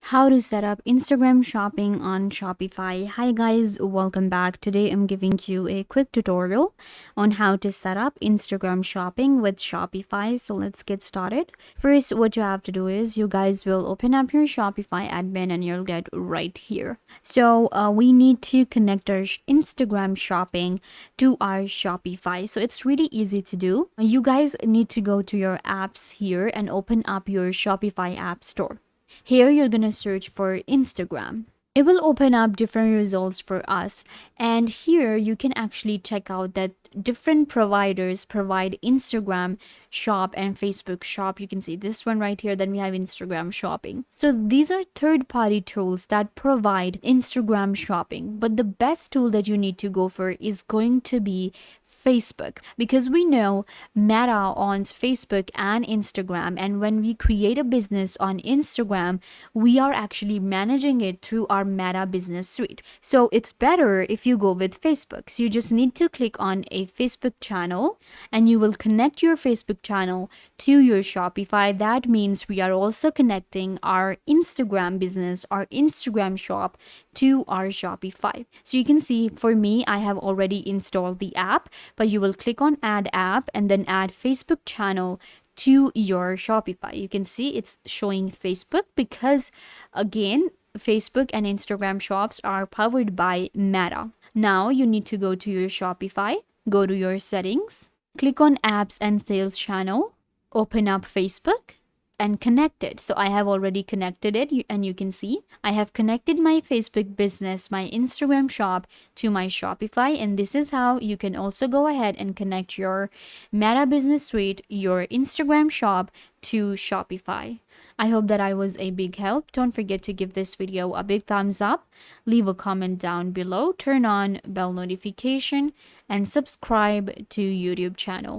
How to set up Instagram shopping on Shopify. Hi guys, welcome back. Today I'm giving you a quick tutorial on how to set up Instagram shopping with Shopify. So let's get started. First, what you have to do is you guys will open up your Shopify admin and you'll get right here. So we need to connect our Instagram shopping to our Shopify. So it's really easy to do. You guys need to go to your apps here and open up your Shopify app store. Here you're going to search for Instagram. It will open up different results for us, and here you can actually check out that different providers provide Instagram shop and Facebook shop. You can see this one right here. Then we have Instagram shopping. So these are third-party tools that provide Instagram shopping, but the best tool that you need to go for is going to be Facebook, because we know Meta owns Facebook and Instagram, and when we create a business on Instagram, we are actually managing it through our Meta business suite. So it's better if you go with Facebook. So you just need to click on a Facebook channel and you will connect your Facebook channel to your Shopify. That means we are also connecting our Instagram business, our Instagram shop to our Shopify. So you can see for me, I have already installed the app, but you will click on add app and then add Facebook channel to your Shopify. You can see it's showing Facebook because again, Facebook and Instagram shops are powered by Meta. Now you need to go to your Shopify, go to your settings, click on apps and sales channel, open up Facebook and connect it. So I have already connected it, and you can see I have connected my Facebook business, my Instagram shop to my Shopify, and this is how you can also go ahead and connect your Meta business suite, your Instagram shop to Shopify. I hope that I was a big help. Don't forget to give this video a big thumbs up, leave a comment down below, turn on bell notification, and subscribe to YouTube channel.